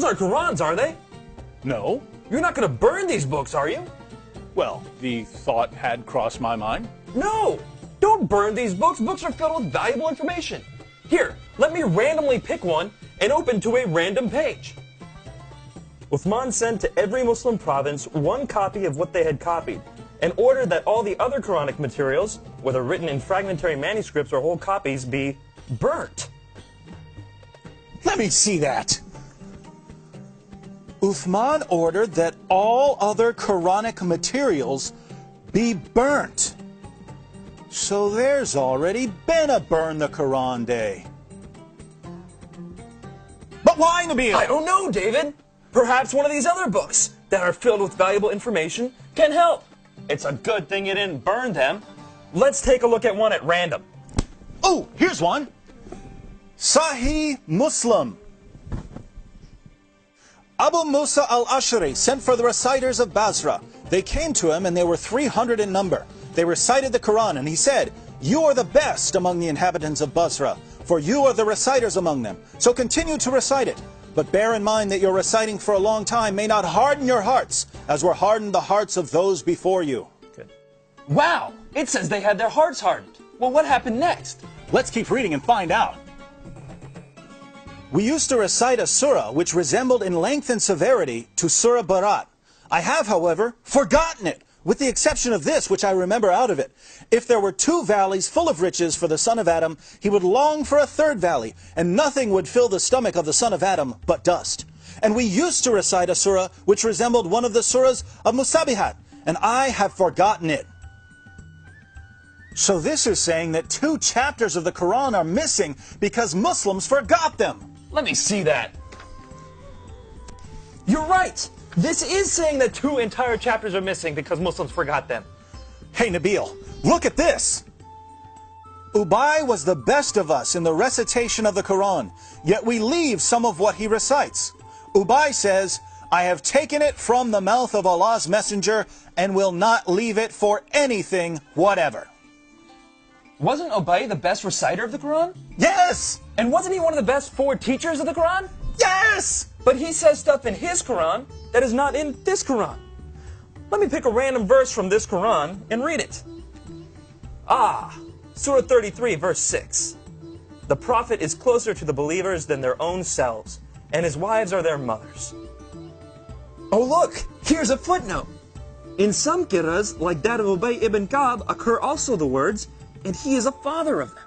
aren't Qurans, are they? No. You're not going to burn these books, are you? Well, the thought had crossed my mind. No! Don't burn these books. Books are filled with valuable information. Here, let me randomly pick one and open to a random page. Uthman sent to every Muslim province one copy of what they had copied, and ordered that all the other Quranic materials, whether written in fragmentary manuscripts or whole copies, be burnt. Let me see that. Uthman ordered that all other Quranic materials be burnt. So there's already been a Burn the Quran Day. But why, Nabil? I don't know, David. Perhaps one of these other books that are filled with valuable information can help. It's a good thing you didn't burn them. Let's take a look at one at random. Oh, here's one. Sahih Muslim. Abu Musa al-Ash'ari sent for the reciters of Basra. They came to him and they were 300 in number. They recited the Quran and he said, "You are the best among the inhabitants of Basra, for you are the reciters among them. So continue to recite it. But bear in mind that your reciting for a long time may not harden your hearts, as were hardened the hearts of those before you." Good. Wow! It says they had their hearts hardened. Well, what happened next? Let's keep reading and find out. We used to recite a surah which resembled in length and severity to Surah Barat. I have, however, forgotten it, with the exception of this, which I remember out of it. If there were 2 valleys full of riches for the son of Adam, he would long for a 3rd valley, and nothing would fill the stomach of the son of Adam but dust. And we used to recite a surah which resembled one of the surahs of Musabihat, and I have forgotten it. So this is saying that 2 chapters of the Quran are missing because Muslims forgot them. Let me see that. You're right. This is saying that 2 entire chapters are missing because Muslims forgot them. Hey, Nabil, look at this. Ubay was the best of us in the recitation of the Quran, yet we leave some of what he recites. Ubay says, "I have taken it from the mouth of Allah's messenger and will not leave it for anything whatever." Wasn't Ubay the best reciter of the Quran? Yes! And wasn't he one of the best 4 teachers of the Quran? Yes! But he says stuff in his Quran that is not in this Quran. Let me pick a random verse from this Quran and read it. Surah 33, verse 6. The Prophet is closer to the believers than their own selves, and his wives are their mothers. Oh look, here's a footnote. In some qira'as, like that of Ubay ibn Ka'b, occur also the words, "and he is a father of them."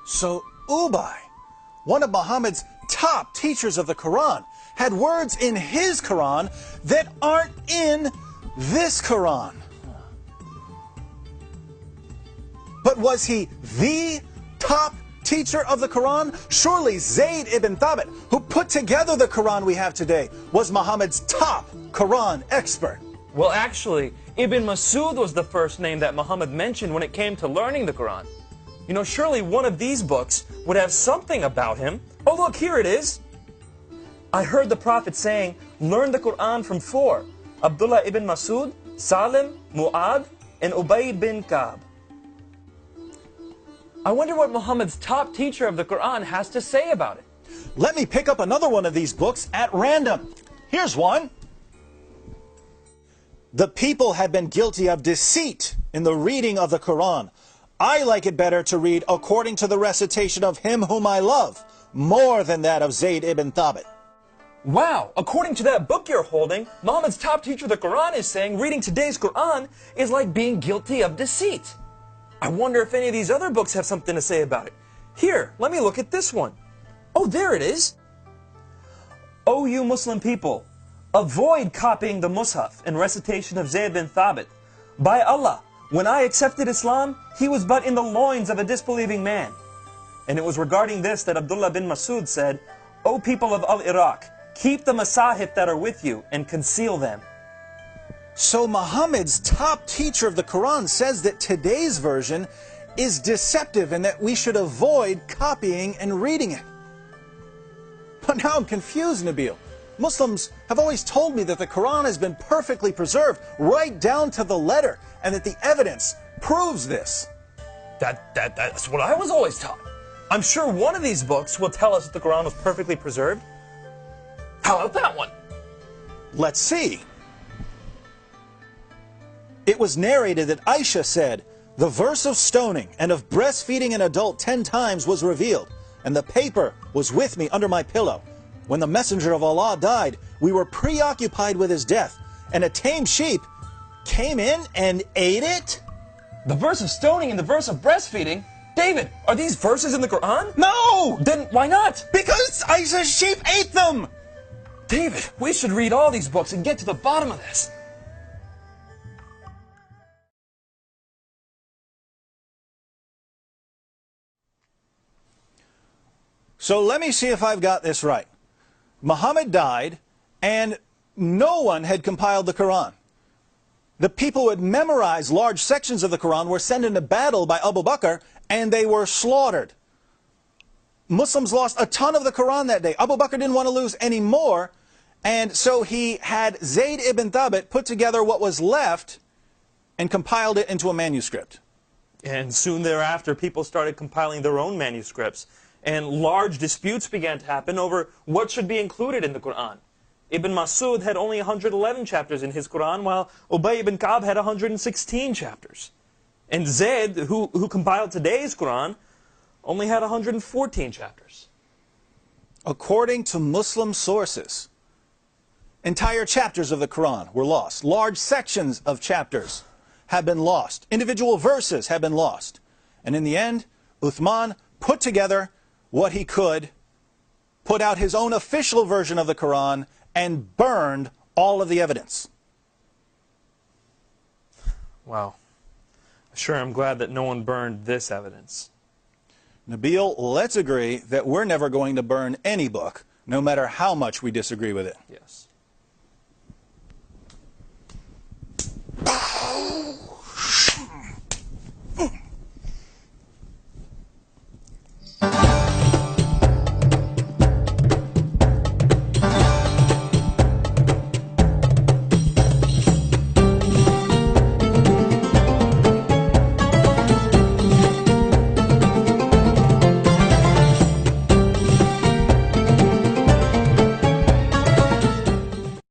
So Ubay, one of Muhammad's top teachers of the Quran, had words in his Quran that aren't in this Quran. But was he the top teacher of the Quran? Surely Zayd ibn Thabit, who put together the Quran we have today, was Muhammad's top Quran expert. Well, actually, Ibn Masud was the first name that Muhammad mentioned when it came to learning the Quran. You know, surely one of these books would have something about him. Oh, look, here it is. I heard the Prophet saying, "Learn the Quran from 4. Abdullah ibn Masud, Salim, Mu'ad, and Ubay bin Ka'b." I wonder what Muhammad's top teacher of the Quran has to say about it. Let me pick up another one of these books at random. Here's one. The people have been guilty of deceit in the reading of the Quran. I like it better to read according to the recitation of him whom I love, more than that of Zayd ibn Thabit. Wow, according to that book you're holding, Muhammad's top teacher of the Quran is saying reading today's Quran is like being guilty of deceit. I wonder if any of these other books have something to say about it. Here, let me look at this one. Oh, there it is. O you Muslim people, avoid copying the Mus'haf and recitation of Zayd bin Thabit. By Allah, when I accepted Islam, he was but in the loins of a disbelieving man. And it was regarding this that Abdullah bin Masud said, O people of Al-Iraq, keep the masahif that are with you and conceal them. So Muhammad's top teacher of the Quran says that today's version is deceptive and that we should avoid copying and reading it. But now I'm confused, Nabil. Muslims have always told me that the Quran has been perfectly preserved right down to the letter and that the evidence proves this. That's what I was always taught. I'm sure one of these books will tell us that the Quran was perfectly preserved. How about that one? Let's see. It was narrated that Aisha said, "The verse of stoning and of breastfeeding an adult 10 times was revealed, and the paper was with me under my pillow. When the messenger of Allah died, we were preoccupied with his death, and a tame sheep came in and ate it?" The verse of stoning and the verse of breastfeeding? David, are these verses in the Quran? No! Then why not? Because Aisha's sheep ate them! David, we should read all these books and get to the bottom of this. So let me see if I've got this right. Muhammad died, and no one had compiled the Quran. The people who had memorized large sections of the Quran were sent into battle by Abu Bakr, and they were slaughtered. Muslims lost a ton of the Quran that day. Abu Bakr didn't want to lose any more, and so he had Zayd ibn Thabit put together what was left and compiled it into a manuscript. And soon thereafter, people started compiling their own manuscripts, and large disputes began to happen over what should be included in the Quran. Ibn Masud had only 111 chapters in his Quran, while Ubay ibn Ka'b had 116 chapters. And Zayd, who compiled today's Quran, only had 114 chapters. According to Muslim sources, entire chapters of the Quran were lost. Large sections of chapters have been lost. Individual verses have been lost. And in the end, Uthman put together what he could, put out his own official version of the Quran, and burned all of the evidence. Wow. Sure, I'm glad that no one burned this evidence. Nabil, let's agree that we're never going to burn any book, no matter how much we disagree with it. Yes.